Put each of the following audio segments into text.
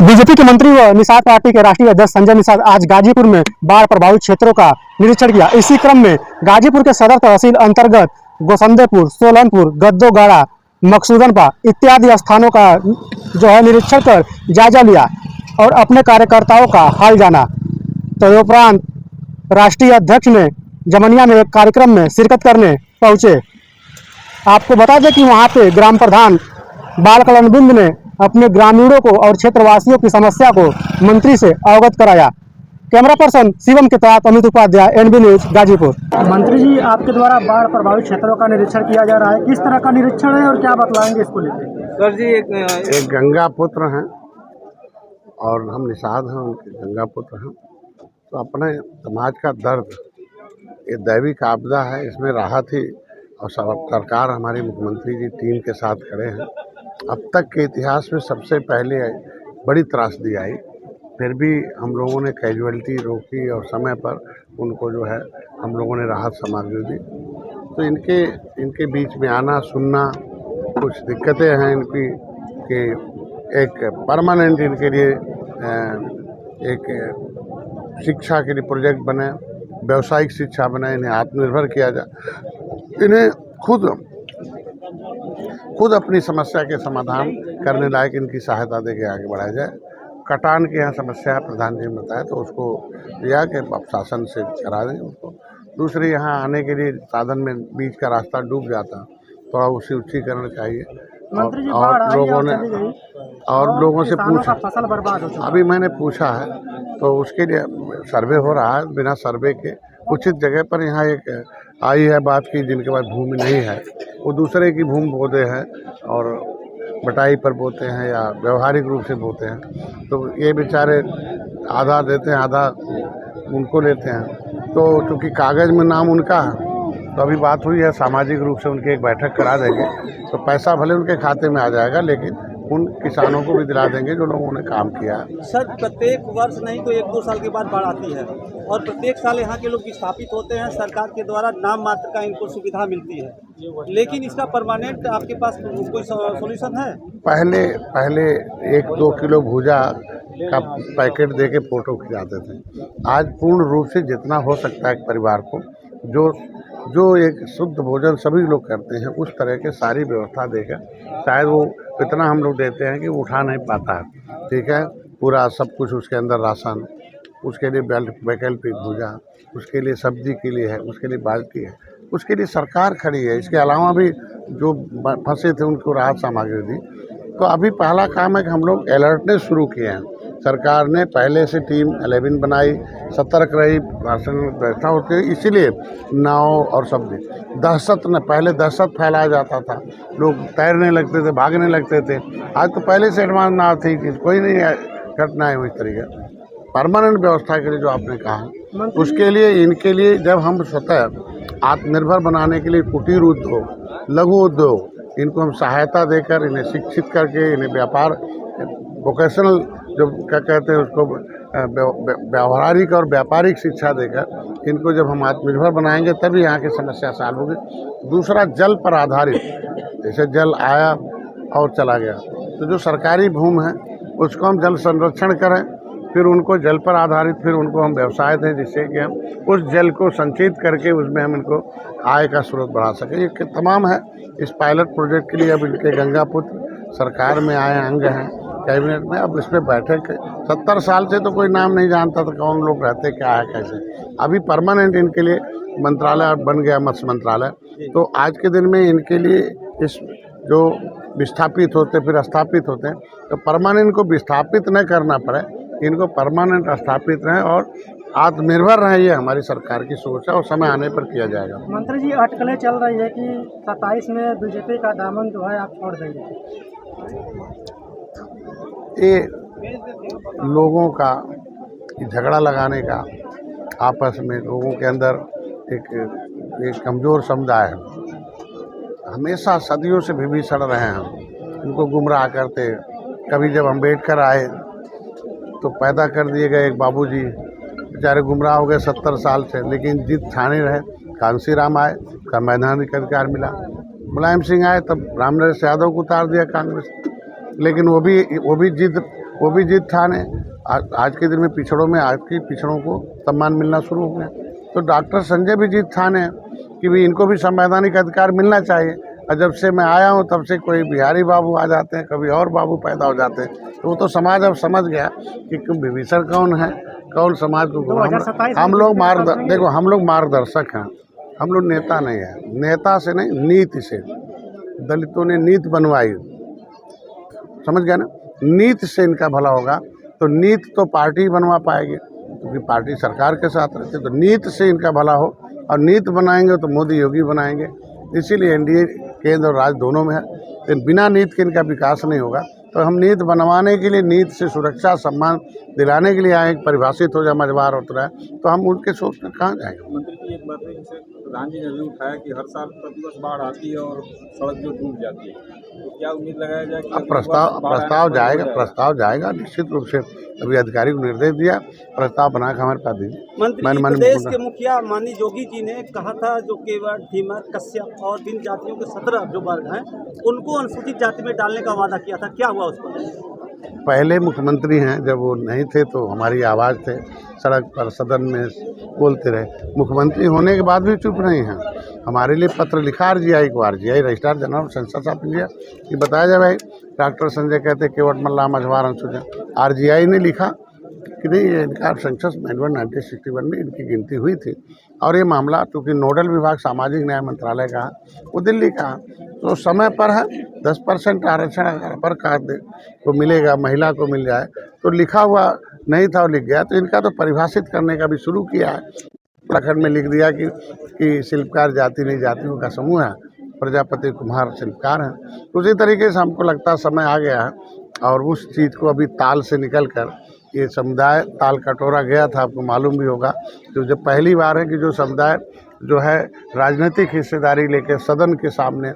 BJP के मंत्री व निषाद पार्टी के राष्ट्रीय अध्यक्ष संजय निषाद आज गाजीपुर में बाढ़ प्रभावित क्षेत्रों का निरीक्षण किया। इसी क्रम में गाजीपुर के सदर तहसील अंतर्गत गोसंदेपुर, सोलनपुर, गद्दोगाड़ा, मकसूदनपा इत्यादि स्थानों का निरीक्षण कर जायजा लिया और अपने कार्यकर्ताओं का हाल जाना। तदुपरांत राष्ट्रीय अध्यक्ष ने जमनिया में एक कार्यक्रम में शिरकत करने पहुंचे। आपको बता दें कि वहां पे ग्राम प्रधान बाल कल्याण बिंद ने अपने ग्रामीणों को और क्षेत्रवासियों की समस्या को मंत्री से अवगत कराया। कैमरा पर्सन शिवम के साथ अमित उपाध्याय, एनबी न्यूज, गाजीपुर। मंत्री जी, आपके द्वारा बाढ़ प्रभावित क्षेत्रों का निरीक्षण किया जा रहा है, किस तरह का निरीक्षण है और क्या बतलाएंगे इसको लेकर? सर जी, एक गंगा पुत्र हैं और हम निषाद हैं, उनके गंगा पुत्र हैं। तो अपने समाज का दर्द, ये दैविक आपदा है, इसमें राहत ही और सरकार हमारी मुख्यमंत्री जी टीम के साथ खड़े हैं। अब तक के इतिहास में सबसे पहले बड़ी त्रासदी आई, फिर भी हम लोगों ने कैजुअलिटी रोकी और समय पर उनको हम लोगों ने राहत सामग्री दी। तो इनके बीच में आना सुनना, कुछ दिक्कतें हैं इनकी कि एक परमानेंट इनके लिए एक शिक्षा के लिए प्रोजेक्ट बने, व्यावसायिक शिक्षा बने, इन्हें आत्मनिर्भर किया जाए, इन्हें खुद अपनी समस्या के समाधान करने लायक इनकी सहायता देके आगे बढ़ाया जाए। कटान की यहाँ समस्या प्रधान जी ने बताया, तो उसको दिया कि अब शासन से करा दें उसको। दूसरी, यहाँ आने के लिए साधन में बीच का रास्ता डूब जाता, थोड़ा उसी उच्चीकरण चाहिए। और लोगों से पूछा, फसल बर्बाद हो चुका। अभी मैंने पूछा है तो उसके लिए सर्वे हो रहा है। बिना सर्वे के उचित जगह पर यहाँ एक आई है बात की जिनके पास भूमि नहीं है, वो दूसरे की भूमि बोते हैं और बटाई पर बोते हैं या व्यवहारिक रूप से बोते हैं। तो ये बेचारे आधा देते हैं, आधा उनको लेते हैं। तो चूँकि कागज़ में नाम उनका है, तो अभी बात हुई है सामाजिक रूप से उनकी एक बैठक करा देंगे, तो पैसा भले उनके खाते में आ जाएगा, लेकिन उन किसानों को भी दिला देंगे जो लोगों ने काम किया है। सर, प्रत्येक वर्ष नहीं तो 1-2 साल के बाद बाढ़ आती है और प्रत्येक साल यहाँ के लोग विस्थापित होते हैं। सरकार के द्वारा नाम मात्र का इनको सुविधा मिलती है, लेकिन इसका परमानेंट आपके पास कोई सॉल्यूशन है? पहले 1-2 किलो भूजा का पैकेट दे के फोटो खिंचाते थे। आज पूर्ण रूप से जितना हो सकता है एक परिवार को जो एक शुद्ध भोजन सभी लोग करते हैं, उस तरह के सारी व्यवस्था देकर, शायद वो इतना हम लोग देते हैं कि वो उठा नहीं पाता है। ठीक है, पूरा सब कुछ उसके अंदर राशन, उसके लिए वैकल्पिक भूजा, उसके लिए सब्जी के लिए है, उसके लिए बाल्टी है, उसके लिए सरकार खड़ी है। इसके अलावा भी जो फंसे थे उनको राहत सामग्री दी। तो अभी पहला काम है कि हम लोग अलर्टनेस शुरू किए हैं। सरकार ने पहले से टीम 11 बनाई, सतर्क रही, राशन व्यवस्था होती है, इसीलिए नाव और सब भी पहले दहशत फैलाया जाता था, लोग तैरने लगते थे, भागने लगते थे। आज तो पहले से एडवांस नाव थी कि कोई नहीं घटना है। उस तरीके परमानेंट व्यवस्था के लिए जो आपने कहा, उसके लिए इनके लिए जब हम स्वतः आत्मनिर्भर बनाने के लिए कुटीर उद्योग, लघु उद्योग, इनको हम सहायता देकर इन्हें शिक्षित करके इन्हें व्यापार वोकेशनल जो क्या कहते हैं उसको व्यावहारिक और व्यापारिक शिक्षा देकर इनको जब हम आत्मनिर्भर बनाएंगे तभी यहाँ की समस्या सॉल्व होगी। दूसरा, जल पर आधारित, जैसे जल आया और चला गया, तो जो सरकारी भूमि है उसको हम जल संरक्षण करें, फिर उनको जल पर आधारित फिर उनको हम व्यवसाय दें, जिससे कि हम उस जल को संचित करके उसमें हम इनको आय का स्रोत बढ़ा सकें। ये तमाम है इस पायलट प्रोजेक्ट के लिए। अब इनके गंगा पुत्र सरकार में आए अंग हैं कैबिनेट में, अब इस पर बैठक 70 साल से तो कोई नाम नहीं जानता था कौन लोग रहते क्या है कैसे। अभी परमानेंट इनके लिए मंत्रालय बन गया, मत्स्य मंत्रालय। तो आज के दिन में इनके लिए इस जो विस्थापित होते फिर स्थापित होते हैं, तो परमानेंट इनको विस्थापित न करना पड़े, इनको परमानेंट स्थापित रहें और आत्मनिर्भर रहें। ये हमारी सरकार की सोच है और समय आने पर किया जाएगा। मंत्री जी, अटकलें चल रही है कि 27 में बीजेपी का दामन जो है आप छोड़ देंगे। ये लोगों का झगड़ा लगाने का, आपस में लोगों के अंदर एक कमज़ोर समुदाय है, हमेशा सदियों से विभीषण रहे हैं हम, इनको गुमराह करते। कभी जब अम्बेडकर आए तो पैदा कर दिए गए एक बाबूजी, बेचारे गुमराह हो गए 70 साल से, लेकिन जिद ठाने रहे। कांसी राम आए, संवैधानिक अधिकार मिला। मुलायम सिंह आए, तब रामनरेश यादव को उतार दिया कांग्रेस, लेकिन वो भी वो भी जीत ठाने। आज के दिन में पिछड़ों में आज की पिछड़ों को सम्मान मिलना शुरू हो गया। तो डॉक्टर संजय भी जीत ठाने कि भी इनको भी संवैधानिक अधिकार मिलना चाहिए। और जब से मैं आया हूँ तब से कोई बिहारी बाबू आ जाते हैं, कभी और बाबू पैदा हो जाते हैं। तो वो तो समाज अब समझ गया कि विभीषण कौन है, कौन समाज को हम लोग देखो हम लोग मार्गदर्शक हैं, हम लोग नेता नहीं है। नेता से नहीं, नीति से। दलितों ने नीति बनवाई, समझ गया ना। नीति से इनका भला होगा तो नीति तो पार्टी बनवा पाएगी, क्योंकि पार्टी सरकार के साथ रहती है। तो नीति से इनका भला हो, और नीति बनाएंगे तो मोदी योगी बनाएंगे। इसीलिए एनडीए केंद्र और राज्य दोनों में है। लेकिन बिना नीति के इनका विकास नहीं होगा। तो हम नीति बनवाने के लिए, नीति से सुरक्षा सम्मान दिलाने के लिए आए, परिभाषित हो जाए मझवार होता है, तो हम उनके सोच में कहाँ जाएंगे। मंत्री जी, एक बात है, जैसे प्रधान जी ने भी उठाया कि हर साल प्रतिवर्ष बाढ़ आती है और सड़क जो टूट जाती है, तो क्या उम्मीद लगाया जाए कि अब प्रस्ताव जाएगा निश्चित रूप से। अभी अधिकारी को निर्देश दिया, प्रस्ताव बनाकर हमारे पास दीजिए। मंत्री प्रदेश के मुखिया माननीय योगी जी ने कहा था जो केवट, धीमर, कश्यप और भिन्न जातियों के 17 जो वर्ग हैं उनको अनुसूचित जाति में डालने का वादा किया था, क्या हुआ उस पर? पहले मुख्यमंत्री हैं, जब वो नहीं थे तो हमारी आवाज़ थे, सड़क पर सदन में बोलते रहे। मुख्यमंत्री होने के बाद भी चुप नहीं हैं। हमारे लिए पत्र लिखा आरजीआई को, RGI registrar general census of India, कि बताया जाए भाई डॉक्टर संजय कहते केवट मल्ला मझवार अनुसूचित। आरजीआई ने लिखा कि नहीं, ये इनका सेंसस मैनुअल 1961 में इनकी गिनती हुई थी, और ये मामला चूँकि नोडल विभाग सामाजिक न्याय मंत्रालय का, वो दिल्ली का, तो समय पर है। 10% आरक्षण अगर पर को मिलेगा, महिला को मिल जाए, तो लिखा हुआ नहीं था और लिख गया। तो इनका तो परिभाषित करने का भी शुरू किया है। प्रखंड में लिख दिया कि शिल्पकार जाति नहीं जातियों का समूह है, प्रजापति कुम्हार शिल्पकार हैं। उसी तरीके से हमको लगता है समय आ गया है, और उस चीज़ को अभी ताल से निकल कर ये समुदाय ताल कटोरा गया था। आपको मालूम भी होगा, तो जब पहली बार है कि जो समुदाय जो है राजनीतिक हिस्सेदारी लेकर सदन के सामने,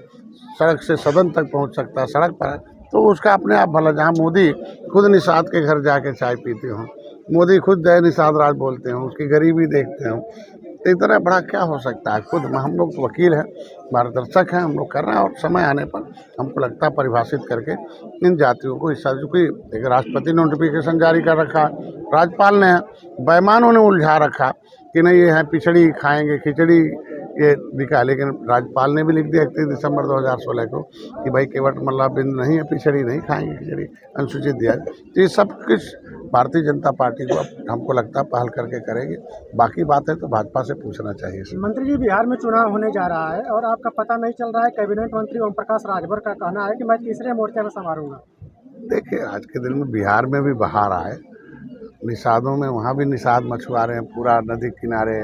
सड़क से सदन तक पहुंच सकता है, सड़क पर है, तो उसका अपने आप भला। जहां मोदी खुद निषाद के घर जाके चाय पीते हों, मोदी खुद जय निषाद राज बोलते हों, उसकी गरीबी देखते हों, तो इतना बड़ा क्या हो सकता है। खुद हम लोग तो वकील हैं, मार्गदर्शक हैं, हम लोग कर रहे हैं। और समय आने पर हमको लगता है परिभाषित करके इन जातियों को हिस्सा, चूँकि एक राष्ट्रपति नोटिफिकेशन जारी कर रखा, राज्यपाल ने, बेईमानों ने उलझा रखा कि नहीं ये है पिछड़ी खाएंगे खिचड़ी, ये लिखा। लेकिन राज्यपाल ने भी लिख दिया 31 दिसंबर 2016 को कि भाई केवट मल्ला बिंद नहीं है, पिछड़ी नहीं खाएंगे खिचड़ी, अनुसूचित दिया। तो ये सब कुछ भारतीय जनता पार्टी को हमको लगता है पहल करके करेगी। बाकी बात है तो भाजपा से पूछना चाहिए। मंत्री जी, बिहार में चुनाव होने जा रहा है और आपका पता नहीं चल रहा है। कैबिनेट मंत्री ओम प्रकाश राजभर का कहना है कि मैं तीसरे मोर्चे में संभालूंगा। देखिए, आज के दिन में बिहार में भी बहार आए, निषादों में वहाँ भी निषाद मछुआरे हैं, पूरा नदी किनारे,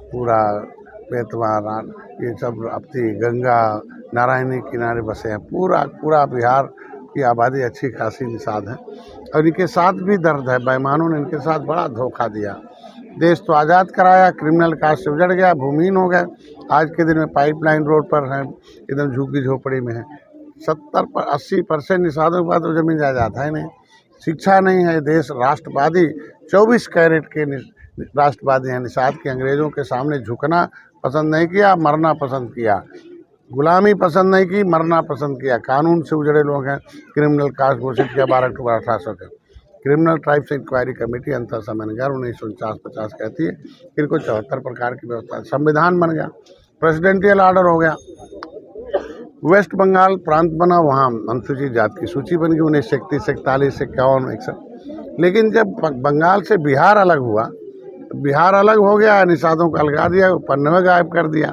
पूरा बेतवा, ये सब अपनी गंगा नारायणी किनारे बसे हैं। पूरा बिहार की आबादी अच्छी खासी निषाद है, और इनके साथ भी दर्द है। बेईमानों ने इनके साथ बड़ा धोखा दिया। देश तो आज़ाद कराया, क्रिमिनल कास्ट से उजड़ गया, भूमिहीन हो गए। आज के दिन में पाइपलाइन रोड पर हैं, एकदम झुग्गी झोपड़ी में है। 70-80% निषादों के बाद तो जमीन जायदाद है नहीं, शिक्षा नहीं है। देश राष्ट्रवादी 24 कैरेट के राष्ट्रवादी हैं। निषाद के अंग्रेज़ों के सामने झुकना पसंद नहीं किया, मरना पसंद किया। गुलामी पसंद नहीं की, मरना पसंद किया। कानून से उजड़े लोग हैं। क्रिमिनल कास्ट घोषित किया 12 अक्टूबर 1800 के। क्रिमिनल ट्राइब्स इंक्वायरी कमेटी अंतर समन्वय 1949-50 कहती है कि इनको 74 प्रकार की व्यवस्था, संविधान बन गया, प्रेसिडेंशियल ऑर्डर हो गया। वेस्ट बंगाल प्रांत बना, वहाँ अनुसूचित जाति की सूची बन गई 1931, 41, 51, 61। लेकिन जब बंगाल से बिहार अलग हुआ, बिहार अलग हो गया, निषादों को अलगा दिया, 95 गायब कर दिया।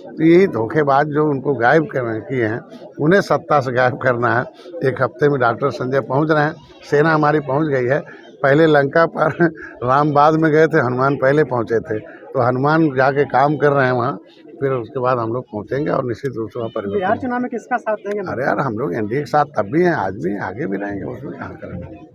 तो यही धोखेबाज जो उनको गायब करने किए हैं, उन्हें सत्ता से गायब करना है। एक हफ्ते में डॉक्टर संजय पहुंच रहे हैं, सेना हमारी पहुंच गई है। पहले लंका पर राम बाद में गए थे, हनुमान पहले पहुंचे थे, तो हनुमान जाके काम कर रहे हैं वहाँ। फिर उसके बाद हम लोग पहुँचेंगे और निश्चित रूप से वहाँ पर बिहार चुनाव में किसका साथ देंगे? अरे यार, हम लोग एनडीए के साथ तब भी हैं, आज भी हैं, आगे भी रहेंगे, उसमें क्या करेंगे।